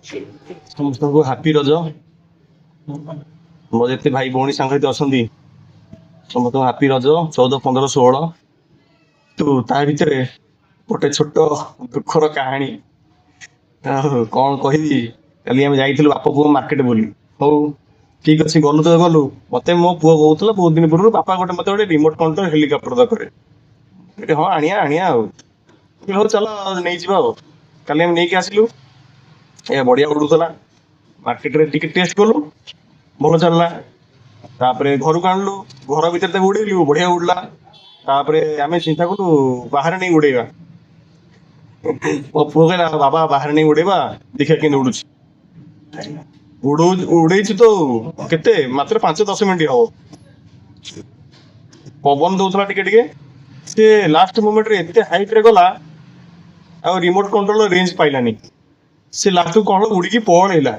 ସମସ୍ତଙ୍କୁ ହାପି ରଜ। ମୋ ଯେତେ ଭାଇ ଭଉଣୀ ସାଙ୍ଗସାଥି ଅଛନ୍ତି ସମସ୍ତଙ୍କୁ ହାପି ରଜ 14, 15, 16। ତୁ ତା ଭିତରେ ଗୋଟେ ଛୋଟ ଦୁଃଖର କାହାଣୀ। ଆଉ କଣ କହିବି। କାଲି ଆମେ ଯାଇଥିଲୁ ବାପ ପୁଅ ମାର୍କେଟ ବୋଲି। ହଉ ଠିକ ଅଛି, ଗଲୁ ତ ଗଲୁ। ମତେ ମୋ ପୁଅ କହୁଥିଲା ବହୁତ ଦିନ ପୂର୍ବରୁ, ବାପା ମତେ ଗୋଟେ ରିମୋଟ କଣ୍ଟ୍ରୋଲ ହେଲିକପ୍ଟର ଦରକାର। ହଁ ଆଣିଆ ଆଣିଆ ଆଉ। ହଉ ଚାଲ ନେଇଯିବା ଆଉ। କାଲି ଆମେ ନେଇକି ଆସିଲୁ। ବଢିଆ ଉଡୁଥିଲା। ମାର୍କେଟରେ ଟିକେ ଟେଷ୍ଟ କଲୁ, ଭଲ ଚାଲିଲା। ତାପରେ ଘରକୁ ଆଣିଲୁ, ଘର ଭିତରେ ତାକୁ ଉଡେଇଲୁ, ବଢିଆ ଉଡିଲା। ତାପରେ ଆମେ ଚିନ୍ତା କଲୁ ବାହାରେ ନେଇ ଉଡେଇବା। ମୋ ପୁଅ କହିଲା ବାବା ବାହାରେ ନେଇ ଉଡେଇବା, ଦେଖିବା କେମିତି ଉଡୁଛି। ଉଡେଇଛୁ ତ କେତେ ମାତ୍ର 5-10 ମିନିଟ୍ ହବ। ପବନ ଦଉଥିଲା ଟିକେ ଟିକେ। ସେ ଲାଷ୍ଟ ମୋମେଣ୍ଟରେ ଏତେ ହାଇଟ ରେ ଗଲା, ଆଉ ରିମୋଟ କଣ୍ଟ୍ରୋଲ ରେଞ୍ଜ ପାଇଲାନି। ସେ ଲାଷ୍ଟକୁ କଣ ଉଡିକି ପଳେଇଲା।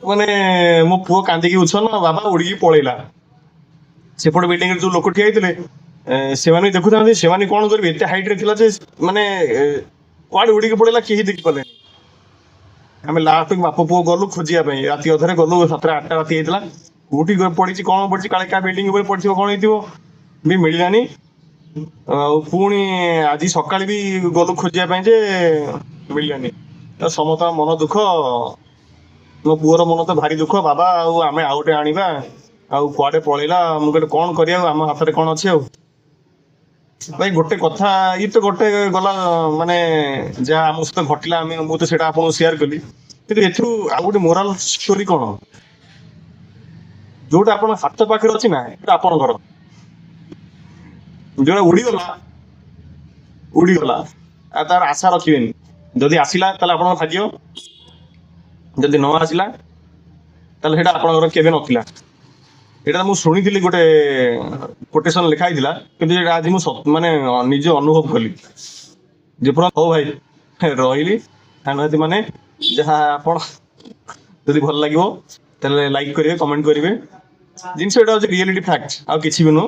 ମାନେ ମୋ ପୁଅ କାନ୍ଦିକି ଉଛନ, ବାବା ଉଡିକି ପଳେଇଲା। ସେପଟେ ବିଲ୍ଡିଂରେ ଯୋଉ ଲୋକ ଠିଆ ହେଇଥିଲେ, ସେମାନେ ବି ଦେଖୁଥାନ୍ତି। ସେମାନେ କଣ କରିବେ, ଏତେ ହାଇଟ ରେ ଥିଲା ଯେ ମାନେ କୁଆଡେ ଉଡିକି ପଳେଇଲା କେହି ଦେଖିପାରିଲେନି। ଆମେ ଲାଷ୍ଟକୁ ବାପ ପୁଅ ଗଲୁ ଖୋଜିବା ପାଇଁ। ରାତି ଅଧରେ ଗଲୁ, 7-8ଟା ରାତି ହେଇଥିଲା। କୋଉଠି ପଡିଛି କଣ ପଡିଛି, କାଳେ କାହା ବିଲ୍ଡିଂ ଉପରେ ପଡିଥିବ କଣ ହେଇଥିବ, ବି ମିଳିଲାନି। ଆଉ ପୁଣି ଆଜି ସକାଳେ ବି ଗଲୁ ଖୋଜିବା ପାଇଁ ଯେ ମିଳିଲାନି। ସମସ୍ତଙ୍କ ମନ ଦୁଃଖ। ମୋ ପୁଅର ମନ ତ ଭାରି ଦୁଃଖ, ବାବା ଆଉ ଆମେ ଆଉ ଗୋଟେ ଆଣିବା, ଆଉ କୁଆଡେ ପଳେଇଲା। ମୁଁ କହିଲି କଣ କରିବା, ଆମ ହାତରେ କଣ ଅଛି ଆଉ। ଭାଇ ଗୋଟେ କଥା, ଇଏ ତ ଗୋଟେ ଗଲା, ମାନେ ଯାହା ଆମ ସହିତ ଘଟିଲା, ମୁଁ ତ ସେଇଟା ଆପଣଙ୍କୁ ସେୟାର କଲି। କିନ୍ତୁ ଏଥିରୁ ଆଉ ଗୋଟେ ମୋରାଲ ଷ୍ଟୋରି କଣ, ଯୋଉଟା ଆପଣଙ୍କ ହାତ ପାଖରେ ଅଛି ନା ସେଟା ଆପଣଙ୍କର। ଯୋଉଟା ଉଡିଗଲା ଉଡିଗଲା, ଆଉ ତାର ଆଶା ରଖିବେନି। ଯଦି ଆସିଲା ତାହେଲେ ଆପଣଙ୍କ ଭାଗ୍ୟ, ଯଦି ନ ଆସିଲା ତାହେଲେ ସେଇଟା ଆପଣଙ୍କର କେବେ ନଥିଲା। ଏଇଟା ମୁଁ ଶୁଣିଥିଲି, ଗୋଟେ କୋଟେସନ ଲେଖା ହେଇଥିଲା, କିନ୍ତୁ ଏଇଟା ଆଜି ମୁଁ ମାନେ ନିଜେ ଅନୁଭବ କଲି। ଯେ ପୁରା ହଉ ଭାଇ ରହିଲି। ସାଙ୍ଗସାଥି ମାନେ, ଯାହା ଆପଣ ଯଦି ଭଲ ଲାଗିବ ତାହେଲେ ଲାଇକ୍ କରିବେ, କମେଣ୍ଟ କରିବେ। ଜିନିଷ ଏଟା ହଉଛି ରିଏଲିଟି ଫ୍ୟାକ୍ଟ, ଆଉ କିଛି ବି ନୁହଁ।